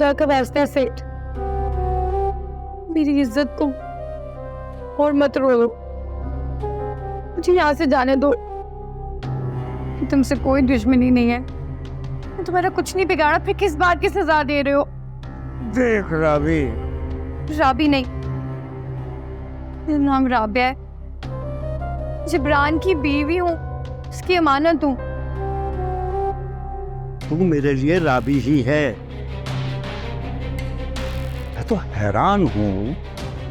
खुदा का वास्ता सेठ, मेरी इज्जत को और मत रोलो। मुझे यहाँ से जाने दो। तुमसे कोई दुश्मनी नहीं है, मैं तुम्हारा कुछ नहीं बिगाड़ा, फिर किस बात की सजा दे रहे हो? देख राबी। राबी नहीं, मेरा नाम राबिया है। जिब्रान की बीवी हूँ, उसकी अमानत हूँ। तू मेरे लिए राबी ही है। मैं तो हैरान हूँ,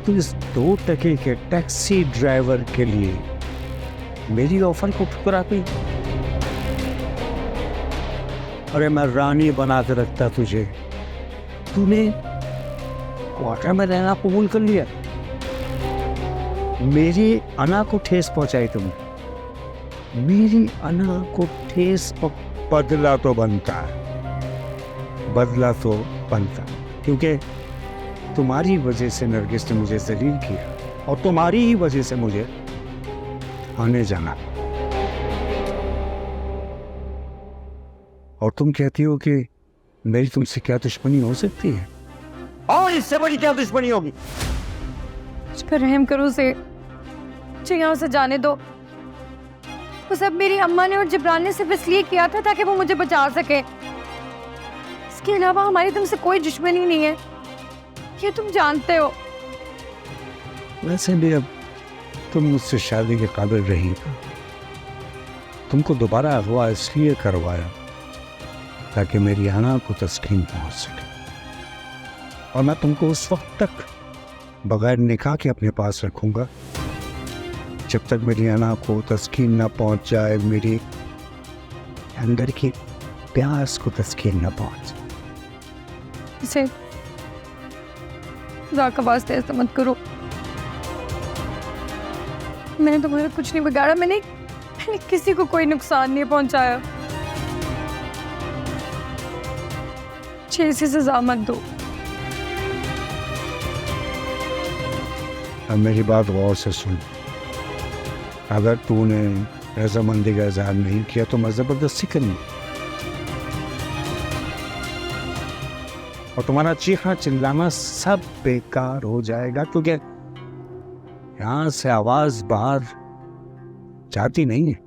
तू इस 2 टके के टैक्सी ड्राइवर के लिए मेरी ऑफर को ठुकराती। अरे मैं रानी बना के रखता तुझे, तूने क्वार्टर में रहना कबूल कर लिया। मेरी अना को ठेस पहुंचाई तुमने। मेरी अना को ठेस बदला तो बनता है, बदला तो बनता है, क्योंकि तुम्हारी वजह से नरगिस ने मुझे जलील किया और तुम्हारी ही वजह से मुझे आने जाना। और तुम कहती हो कि मेरी तुमसे क्या दुश्मनी हो सकती है? और इससे बड़ी क्या दुश्मनी होगी? मुझ पर रहम करो से, मुझे यहाँ से जाने दो। वो सब मेरी अम्मा ने और जिब्रान ने सिर्फ इसलिए किया था ताकि वो मुझे बचा सके। इसके अलावा हमारी तुमसे कोई दुश्मनी नहीं है, ये तुम जानते हो। वैसे भी अब तुम मुझसे शादी के काबिल रही थी। तुमको दोबारा अगवा इसलिए करवाया ताकि मेरी अना को तस्कीन पहुंच सके, और मैं तुमको उस वक्त तक बगैर निकाह के अपने पास रखूंगा जब तक मेरी अना को तस्कीन न पहुंच जाए, मेरी अंदर की प्यास को तस्कीन न पहुंच। इसे खुदा का वास्ता ऐसा मत करो। मैंने तुम्हारा कुछ नहीं बिगाड़ा, मैंने किसी को कोई नुकसान नहीं पहुंचाया। मुझे इसी सजा मत दो। अब मेरी बात गौर से सुन। अगर तूने रजामंदी का इजहार नहीं किया तो मैं जबरदस्ती करूंगी, और तुम्हारा चीखना चिल्लाना सब बेकार हो जाएगा, क्योंकि यहां से आवाज बाहर जाती नहीं है।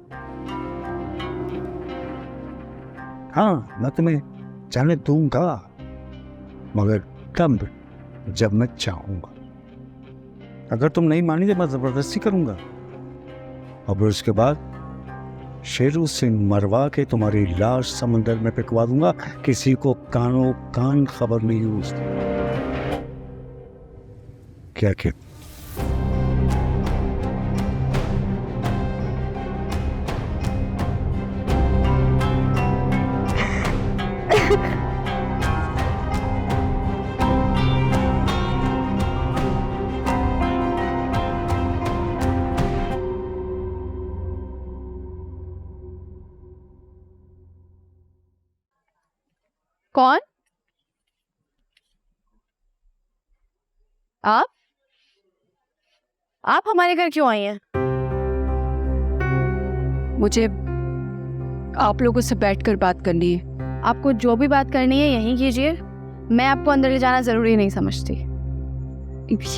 हाँ, मैं तुम्हें जाने दूंगा, मगर तब जब मैं चाहूंगा। अगर तुम नहीं मानी तो मैं जबरदस्ती करूंगा, और फिर उसके बाद शेरों से मरवा के तुम्हारी लाश समंदर में फेंकवा दूंगा। किसी को कानों कान खबर नहीं हो उसकी। क्या क्या कौन? आप हमारे घर क्यों आई हैं? मुझे आप लोगों से बैठकर बात करनी है। आपको जो भी बात करनी है यहीं कीजिए, मैं आपको अंदर ले जाना जरूरी नहीं समझती।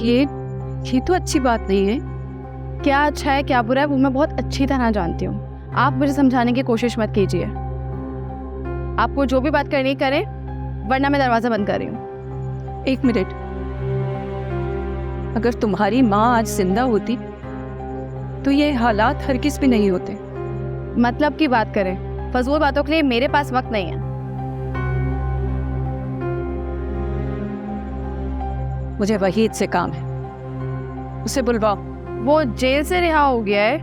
ये तो अच्छी बात नहीं है। क्या अच्छा है क्या बुरा है वो मैं बहुत अच्छी तरह जानती हूँ। आप मुझे समझाने की कोशिश मत कीजिए। आपको जो भी बात करनी करें, वरना मैं दरवाजा बंद कर रही हूँ। 1 मिनट। अगर तुम्हारी माँ आज जिंदा होती तो ये हालात हरगिज़ भी नहीं होते। मतलब की बात करें, फजूल बातों के लिए मेरे पास वक्त नहीं है। मुझे वहीद से काम है, उसे बुलवाओ। वो जेल से रिहा हो गया है,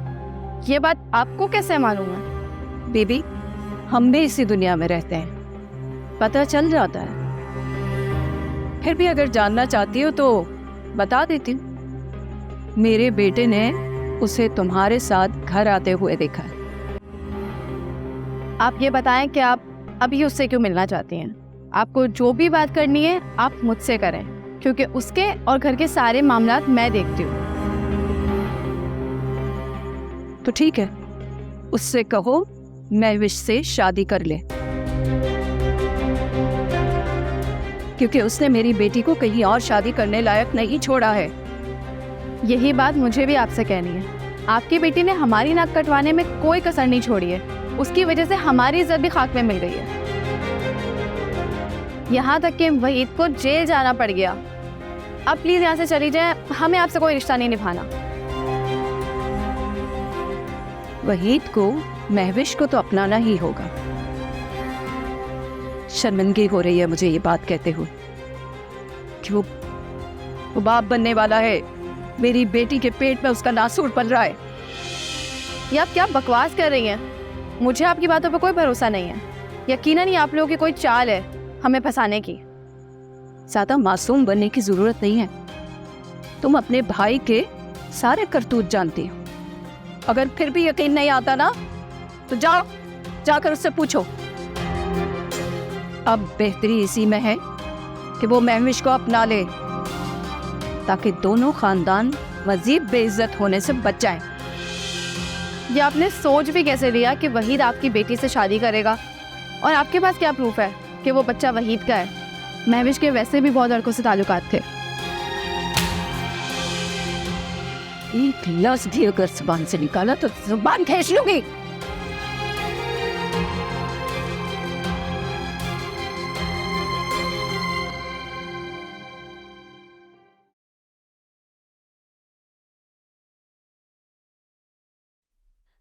ये बात आपको कैसे मालूम है? बेबी, हम भी इसी दुनिया में रहते हैं, पता चल जाता है। फिर भी अगर जानना चाहती हो तो बता देती हूँ। मेरे बेटे ने उसे तुम्हारे साथ घर आते हुए देखा है। आप ये बताएं कि आप अभी उससे क्यों मिलना चाहती हैं? आपको जो भी बात करनी है आप मुझसे करें, क्योंकि उसके और घर के सारे मामलात मैं देखती हूँ। तो ठीक है, उससे कहो मैं विश से शादी कर ले। क्योंकि उसने मेरी बेटी को कहीं और शादी करने लायक नहीं छोड़ा है। यही बात मुझे भी आपसे कहनी है। आपकी बेटी ने हमारी नाक कटवाने में कोई कसर नहीं छोड़ी है। उसकी वजह से हमारी इज्जत भी खाक में मिल गई है। यहाँ तक कि वहीद को जेल जाना पड़ गया। अब प्लीज यहाँ से चली जाए, हमें आपसे कोई रिश्ता नहीं निभाना। वहीद को, महविश को तो अपनाना ही होगा। शर्मिंदगी हो रही है मुझे ये बात कहते हुए कि वो बाप बनने वाला है। मेरी बेटी के पेट में उसका नासूर पल रहा है। ये आप क्या बकवास कर रही हैं? मुझे आपकी बातों पर कोई भरोसा नहीं है। यकीनन ही आप लोगों की कोई चाल है हमें फंसाने की। ज्यादा मासूम बनने की जरूरत नहीं है। तुम अपने भाई के सारे करतूत जानती हो। अगर फिर भी यकीन नहीं आता ना तो जाओ, जाकर उससे पूछो। अब बेहतरी इसी में है कि वो महविश को अपना ले, ताकि दोनों खानदान मजीद बेइज्जत होने से बच जाएं। ये आपने सोच भी कैसे लिया कि वहीद आपकी बेटी से शादी करेगा? और आपके पास क्या प्रूफ है कि वो बच्चा वहीद का है? महविश के वैसे भी बहुत लड़कों से ताल्लुकात थे। एक लफ्ज़ भी अगर जुबान से निकाला तो जुबान खींच लूंगी।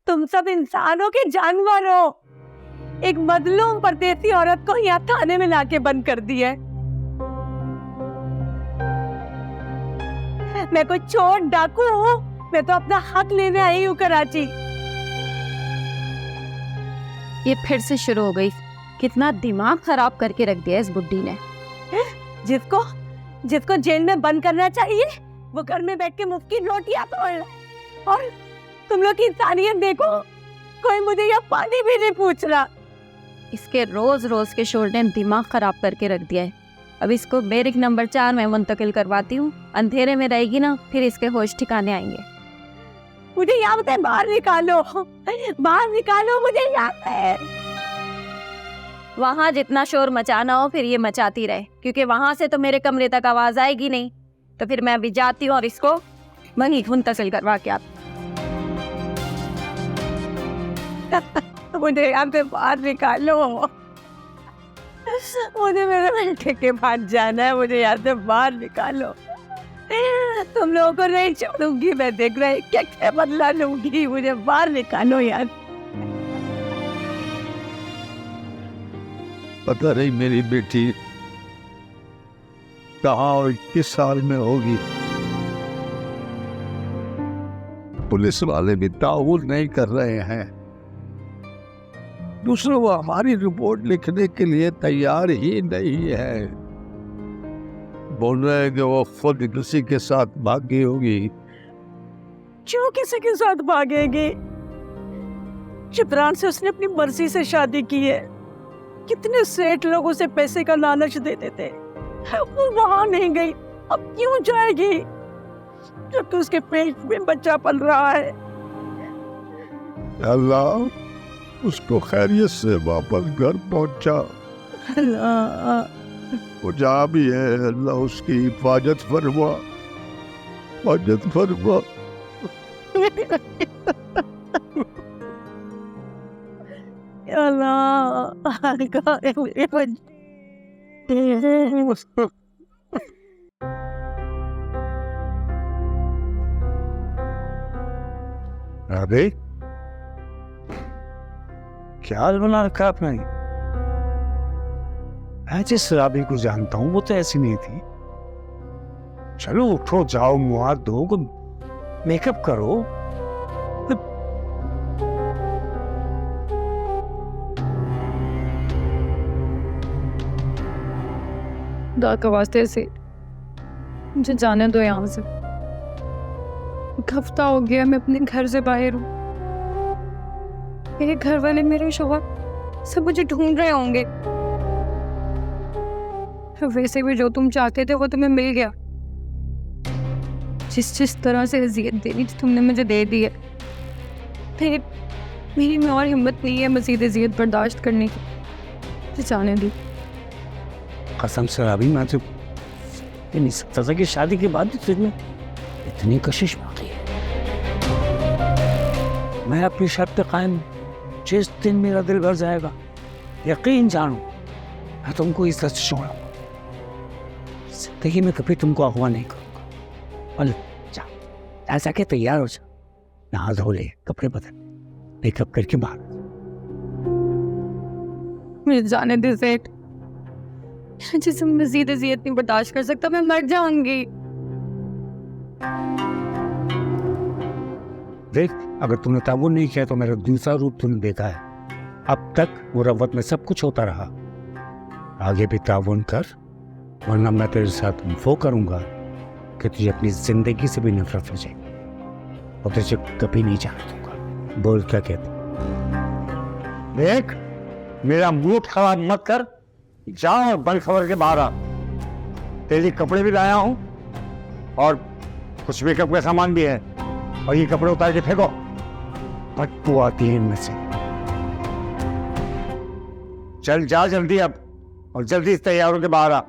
तुम सब इंसानों के जानवर हो। एक मजलूम परदेसी औरत को यहाँ थाने में लाके बंद कर दिया है। मैं कोई चोर डाकू हूँ? मैं तो अपना हक लेने आई हूँ कराची। ये फिर से शुरू हो गई। कितना दिमाग खराब करके रख दिया इस बुड्ढी ने। जिसको जेल में बंद करना चाहिए वो घर में बैठ के मुफ्त की रोटियां तोड़ रहा है। और तुम लोग की इंसानियत देखो, कोई मुझे यहाँ पानी भी नहीं पूछ रहा। इसके रोज रोज के शोर ने दिमाग खराब करके रख दिया है। अब इसको बैरिक नंबर 4 में मुंतकिल करवाती हूँ। अंधेरे में रहेगी ना, फिर इसके होश ठिकाने आएंगे। मुझे यहाँ से बाहर निकालो, बाहर निकालो मुझे यहाँ से। वहाँ जितना शोर मचाना हो फिर ये मचाती रहे, क्योंकि वहाँ से तो मेरे कमरे तक आवाज आएगी नहीं। तो फिर मैं अभी जाती हूँ और इसको वहीं मुंतकिल करवा के आती। मुझे यहाँ से बाहर निकालो। मुझे मेरे बेटे के पास जाना है। मुझे यहाँ से बाहर निकालो। तुम लोगों को नहीं छोड़ूंगी मैं। देख रहे क्या बदला लूंगी। मुझे बाहर निकालो यार। पता नहीं मेरी बेटी कहाँ और किस साल में होगी। पुलिस वाले भी ताउन नहीं कर रहे हैं। दूसरों वो हमारी रिपोर्ट लिखने के लिए तैयार ही नहीं है। बोल रहे हैं कि वो खुद किसी के साथ भागी होगी। क्यों किसी के साथ भागेगी? जिब्रान से उसने अपनी मर्जी से शादी की है। कितने सेठ लोग उसे पैसे का लालच देते थे। वो वहां नहीं गई, अब क्यों जाएगी जबकि उसके पेट में बच्चा पल रहा है। अल्लाह उसको खैरियत से वापस घर पहुंचा। वो जहाँ भी है अल्लाह उसकी हिफाजत फरमा, हिफाजत फरमा। अरे क्या हाल बना रखा आपने? मैं जिस राबी को जानता हूँ वो तो ऐसी नहीं थी। चलो उठो, जाओ, मुँह हाथ धो, मेकअप करो। खुदा के वास्ते से मुझे जाने दो यहाँ से। एक हफ्ता हो गया मैं अपने घर से बाहर हूँ। मेरे घर वाले, मेरे शौहर सब मुझे ढूंढ रहे होंगे। वैसे भी जो तुम चाहते थे वो तुम्हें मिल गया। जिस तरह से अजियत देनी थी तुमने मुझे दे दी है। मेरी में और हिम्मत नहीं है मज़ीद अजियत बर्दाश्त करने की। जाने दी। कसम से अभी मैं तो ये नहीं सकता था कि शादी के बाद भी तुझमें इतनी कशिश बाकी है। मैं अपनी शर्त पे कायम, जिस दिन मेरा दिल भर जाएगा, यकीन जानो मैं तुमको इस तरह से छोड़ा, जिंदगी में कभी तुमको अगवा नहीं करूंगा। और जा, ऐसा के तैयार हो जा, नहा धो ले, कपड़े बदल, मेकअप करके बाहर। मुझे जाने दे सेठ, जिसे मजीद अजियत नहीं बर्दाश्त कर सकता, मैं मर जाऊंगी। देख, अगर तूने ताबून नहीं किया तो मेरा दूसरा रूप तूने देखा है। अब तक मुरव्वत में सब कुछ होता रहा, आगे भी ताबून कर, वरना मैं तेरे साथ वो करूंगा कि तुझे अपनी जिंदगी से भी नफरत हो जाएगी और तुझे कभी नहीं जाने दूंगा। बोल क्या कहते? देख, मेरा मूड खराब मत कर, जा और बल खबर के बाहर आ। तेरे लिए कपड़े भी लाया हूं और कुछ मेकअप का सामान भी है, और ये कपड़े उतार के फेंको, बदबू आती है इनमें से। चल जा जल्दी अब, और जल्दी इस तैयारों के बाहर आ।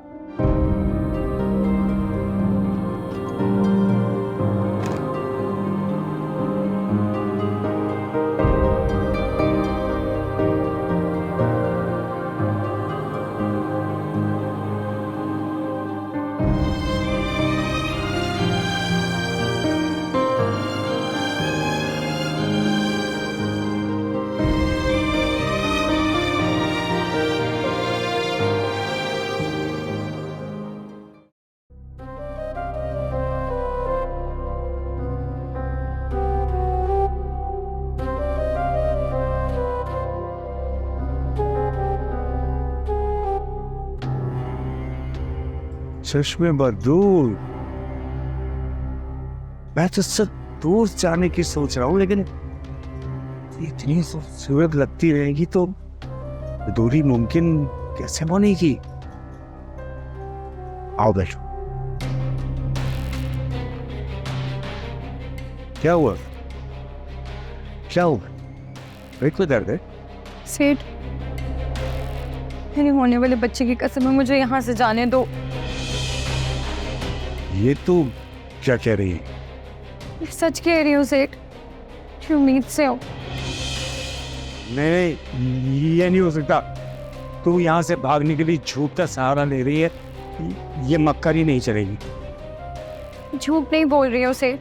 चश्मे बदूर, मैं तो सब दूर जाने की सोच रहा हूँ, लेकिन इतनी खूबसूरत लगती रहेगी तो दूरी मुमकिन कैसे बनेगी? आओ बैठो। क्या हुआ? क्या हुआ? पेट में दर्द है? सेठ, मेरे होने वाले बच्चे की कसम है, मुझे यहाँ से जाने दो। ये तू क्या कह रही है? मैं सच कह रही हूँ सेठ, उम्मीद से हो। नहीं, ये नहीं हो सकता। तू यहाँ से भागने के लिए झूठ का सहारा ले रही है, ये मक्कारी नहीं चलेगी। झूठ नहीं बोल रही हो सेठ,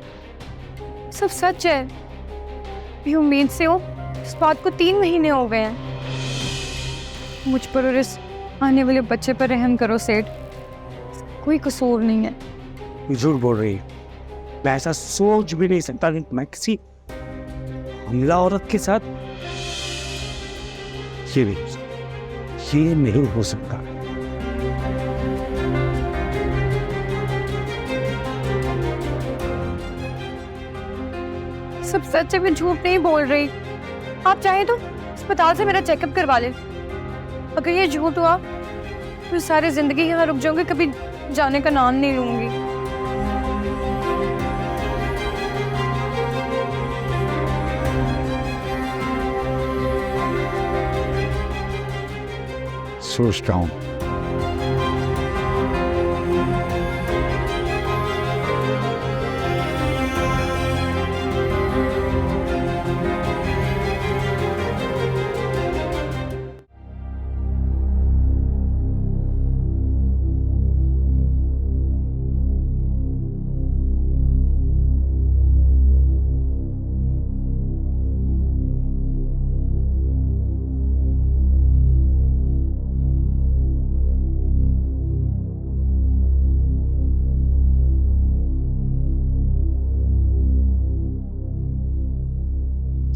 सब सच है। भी उम्मीद से हो, इस बात को 3 महीने हो गए हैं। मुझ पर और इस आने वाले बच्चे पर रहम करो सेठ, कोई कसूर नहीं है। तू झूठ बोल रही है। मैं ऐसा सोच भी नहीं सकता कि मैं किसी हमला औरत के साथ, ये नहीं हो सकता। सब सच है, मैं झूठ नहीं बोल रही। आप चाहे तो अस्पताल से मेरा चेकअप करवा ले। अगर ये झूठ हुआ तो सारी जिंदगी यहाँ रुक जाऊंगी, कभी जाने का नाम नहीं लूंगी। सोचता हूँ।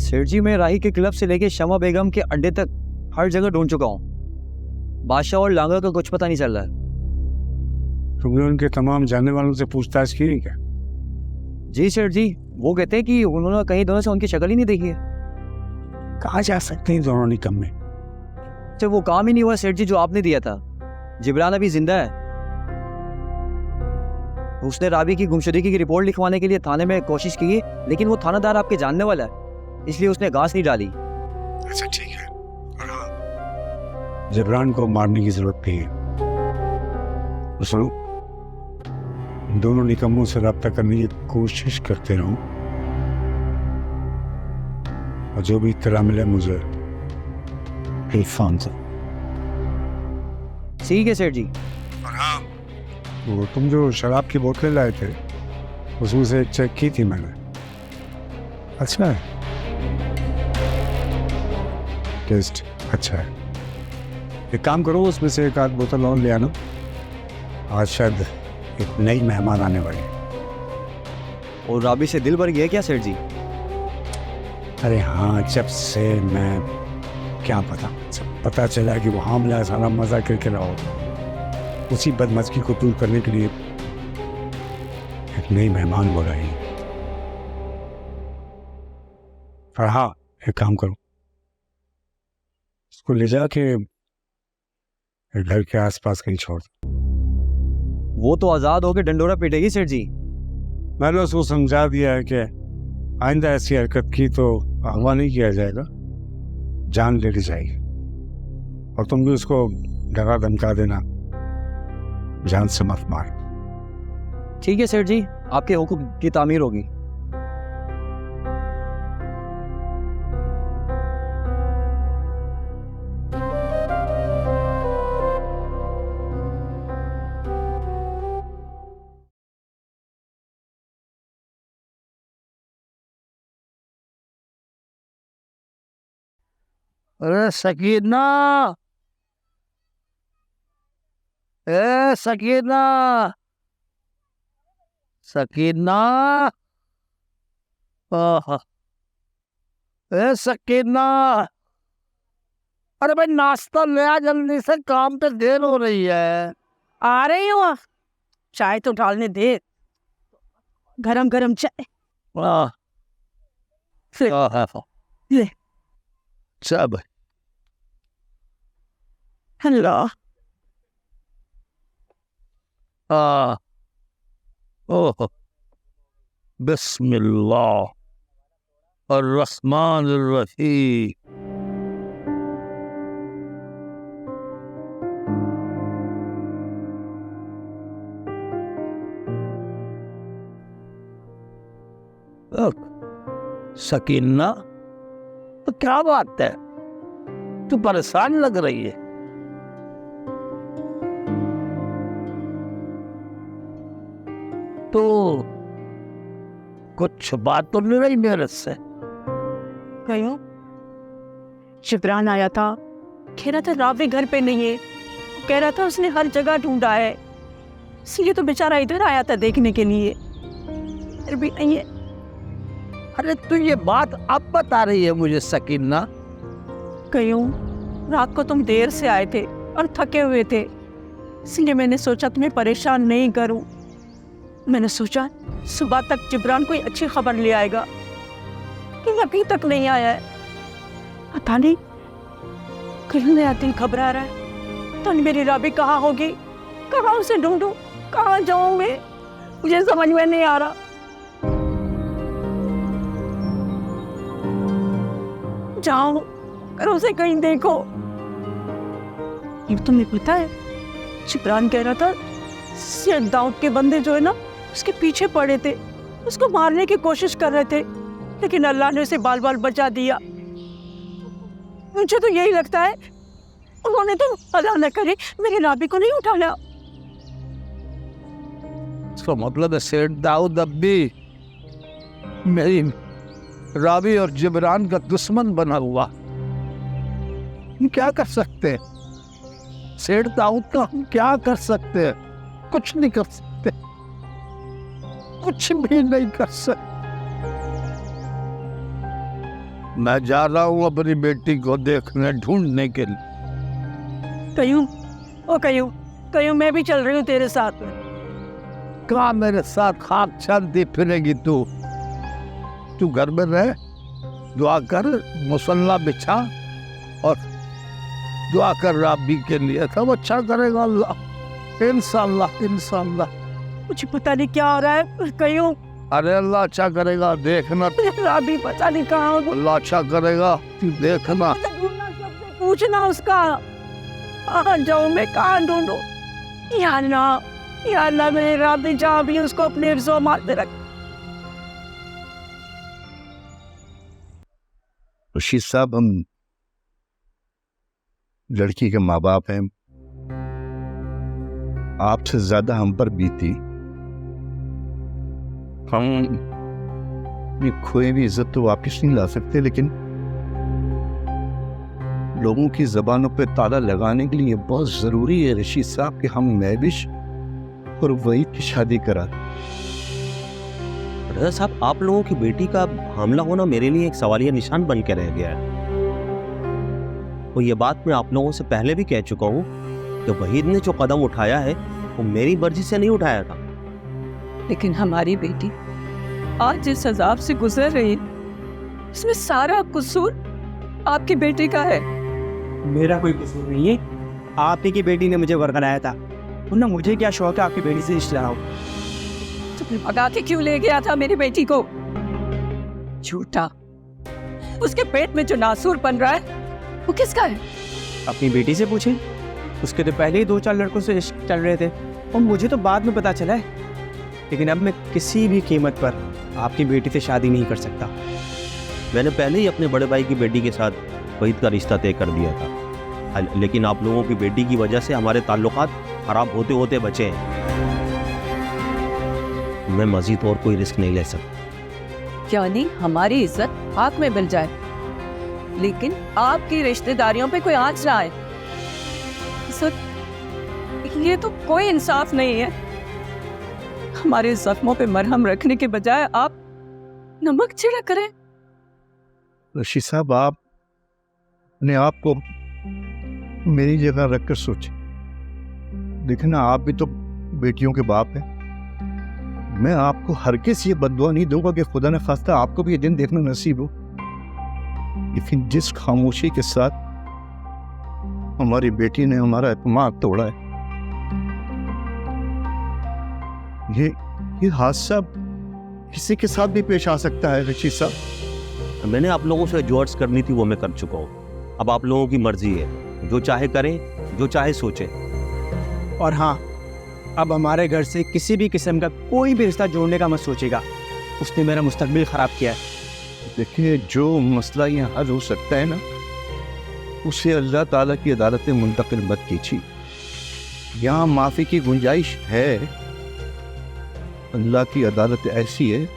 सेठ जी, मैं राही के क्लब से लेके शमा बेगम के अड्डे तक हर जगह ढूंढ चुका हूँ। बादशाह और लांगा का कुछ पता नहीं चल रहा है। तुमने उनके तमाम जानने वालों से पूछताछ की क्या? जी सेठ जी, वो कहते हैं कि उन्होंने कहीं दोनों से उनकी शक्ल ही नहीं देखी है। कहाँ जा सकते हैं दोनों निकम्मे? अच्छा, वो काम ही नहीं हुआ सेठ जी जो आपने दिया था। जिब्रान अभी जिंदा है। उसने राबी की गुमशुदगी की रिपोर्ट लिखवाने के लिए थाने में कोशिश की, लेकिन वो थानादार आपके जानने वाला है, इसलिए उसने घास नहीं डाली। अच्छा ठीक है, जिब्रान को मारने की जरूरत नहीं है। सुनो, दोनों निकम्मों से रब्ता करने की कोशिश करते रहो और जो भी इत्तला मिले मुझे इरफान से। ठीक है सेठ जी। और हाँ, वो तुम जो शराब की बोतलें लाए थे उसमें से एक चेक की थी मैंने, अच्छा है, टेस्ट अच्छा है। एक काम करो, उसमें से एक आध बोतल और ले आना, आज शायद एक नई मेहमान आने वाली है। और राबी से दिल भर गया क्या सेठ जी? अरे हाँ, जब से मैं क्या पता, जब पता चला कि वो हामला सारा मजा करके रहा हो, उसी बदमज़गी को दूर करने के लिए एक नई मेहमान बुलाई। और हाँ, एक काम करो, उसको ले जाके घर के आसपास कहीं छोड़ दो। वो तो आजाद होकर डंडोरा पीटेगी सेठ जी। मैंने उसको समझा दिया है कि आइंदा ऐसी हरकत की तो अगवा नहीं किया जाएगा, जान ले ली जाएगी। और तुम भी उसको डरा धमका देना, जान से मत मार। ठीक है सेठ जी, आपके हुक्म की तामीर होगी। अरे सकीना, ए सकीना, सकीना, आहा, ए सकीना, अरे भाई नाश्ता ले आ जल्दी से, काम पे देर हो रही है। आ रही हूँ, चाय तो डालने दे, गरम गरम चाय। आह, आहा, ले। सब हेलो। ओह, बिस्मिल्लाह और रहमान रहीम। सकीना, तो क्या बात है, तू परेशान लग रही है? तो कुछ बात तो नहीं रही मेरे से? कहीं शिवरान आया था, कह रहा था रावी घर पे नहीं है, कह रहा था उसने हर जगह ढूंढा है, इसलिए तो बेचारा इधर आया था देखने के लिए, फिर भी नहीं है। अरे तू ये बात अब बता रही है मुझे सकीना? कहीं रात को तुम देर से आए थे और थके हुए थे, इसलिए मैंने सोचा तुम्हें परेशान नहीं करूं। मैंने सोचा सुबह तक जिब्रान कोई अच्छी खबर ले आएगा, कि अभी तक नहीं आया है। पता नहीं कहीं नया दिल घबरा रहा है। तो मेरी राबी कहाँ होगी, कहाँ उसे ढूंढूं, कहाँ जाऊं मैं, मुझे समझ में नहीं आ रहा। जाओ और उसे कहीं देखो। ये तुम्हें पता है, जिब्रान कह रहा था शेख दाऊद के बंदे जो है ना, उसके पीछे पड़े थे, उसको मारने की कोशिश कर रहे थे, लेकिन अल्लाह ने उसे बाल बाल बचा दिया। मुझे तो यही लगता है उन्होंने तो अल्लाह न करे मेरी राबी को नहीं उठाया। इसका मतलब है शेख दाऊद अब भी मेरी राबी और जिब्रान का दुश्मन बना हुआ। हम क्या कर सकते हैं? शेख दाऊद का हम क्या कर सकते हैं? कुछ नहीं कर सकते, कुछ भी नहीं कर सकते। मैं जा रहा हूँ अपनी बेटी को देखने, ढूंढने के लिए। कयूं मैं भी चल रही हूँ तेरे साथ में। कहाँ मेरे साथ खाक छानती फिरेगी तू? तू घर में रह, दुआ कर, मुसल्ला बिछा और दुआ कर राबी के लिए, सब अच्छा करेगा अल्लाह, इंशाअल्लाह इंशाअल्लाह। मुझे पता नहीं क्या हो रहा है कयूं। अरे अल्लाह अच्छा करेगा, देखना। राबी पता नहीं कहाँ होगी। अल्लाह अच्छा करेगा, तू देखना। पूछना उसका, कहाँ जाऊँ मैं, कहाँ ढूंढूं। या अल्लाह मेरे राधे जहाँ भी उसको अपने हिर्ज़ो मारते रख। रशीद साहब, हम लड़की के माँ बाप हैं, आपसे ज्यादा हम पर बीती। हम ये खोई हुई इज्जत तो वापस नहीं ला सकते, लेकिन लोगों की जबानों पे ताला लगाने के लिए बहुत जरूरी है रशीद साहब कि हम महविश और वही की शादी करा। रजा साहब, आप लोगों की बेटी का हमला होना मेरे लिए एक सवालिया निशान बन के रह गया है। और ये बात मैं आप लोगों से पहले भी कह चुका हूँ कि वहीद ने जो कदम उठाया है वो मेरी मर्जी से नहीं उठाया था। लेकिन हमारी बेटी आज जिस अजाब से गुजर रही है, इसमें सारा कसूर आपकी बेटी का है। मेरा कोई कसूर नहीं है, आप ही की बेटी ने मुझे वरगलाया था, वरना मुझे क्या शौक है आपकी बेटी से रिश्ता हो। तुमने भगा के क्यों ले गया था मेरी बेटी को? झूठा। उसके पेट में जो नासूर बन रहा है वो किसका है? अपनी बेटी से पूछें, उसके तो पहले ही 2-4 लड़कों से इश्क चल रहे थे और मुझे तो बाद में पता चला है। लेकिन अब मैं किसी भी कीमत पर आपकी बेटी से शादी नहीं कर सकता। मैंने पहले ही अपने बड़े भाई की बेटी के साथ वहीद का रिश्ता तय कर दिया था, लेकिन आप लोगों की बेटी की वजह से हमारे ताल्लुकात खराब होते होते बचे हैं। मैं मजीद और कोई रिस्क नहीं ले सकता। यानी हमारी इज्जत आग में मिल जाए, लेकिन आपकी रिश्तेदारियों पे कोई आंच ना आए। ये तो कोई इंसाफ नहीं है। हमारे जख्मों पे मरहम रखने के बजाय आप नमक छिड़क करें। रशीद साहब, आप अपने आप को मेरी जगह रखकर सोचें। देखना, आप भी तो बेटियों के बाप हैं। मैं आपको हरगिज़ ये बद्दुआ नहीं दूंगा कि खुदा न खास्ता आपको भी ये दिन देखना नसीब हो, लेकिन जिस खामोशी के साथ हमारी बेटी ने हमारा एतमाद तोड़ा है, ये हादसा किसी के साथ भी पेश आ सकता है। रशीद साहब, मैंने आप लोगों से जो अर्ज करनी थी वो मैं कर चुका हूँ। अब आप लोगों की मर्जी है, जो चाहे करें, जो चाहे सोचें। और हाँ, अब हमारे घर से किसी भी किस्म का कोई भी रिश्ता जोड़ने का मत सोचेगा। उसने मेरा मुस्तकबिल ख़राब किया है। देखिए, जो मसला यहाँ हल हो सकता है ना, उसे अल्लाह ताला की अदालत में मुंतकिल मत कीजिए। यहाँ माफ़ी की गुंजाइश है। अल्लाह की अदालत ऐसी है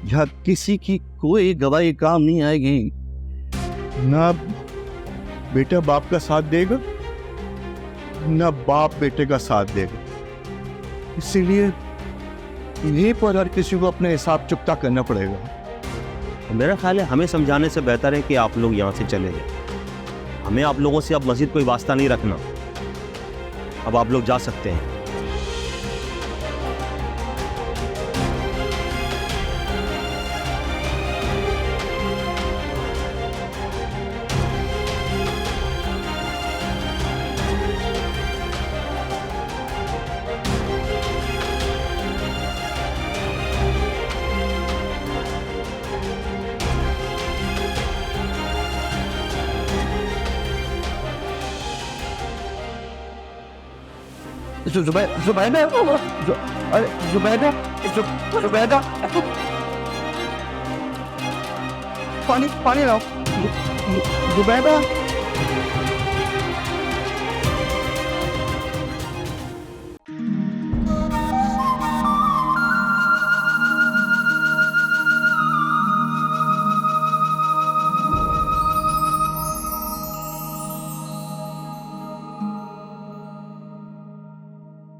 जहाँ किसी की कोई गवाही काम नहीं आएगी। ना बेटा बाप का साथ देगा, ना बाप बेटे का साथ देगा। इसीलिए यहीं पर हर किसी को अपने हिसाब चुकता करना पड़ेगा। मेरा ख्याल है हमें समझाने से बेहतर है कि आप लोग यहाँ से चले जाएं। हमें आप लोगों से अब मज़ीद कोई वास्ता नहीं रखना। अब आप लोग जा सकते हैं। जुबैदा, पानी लाओ। जुबैदा,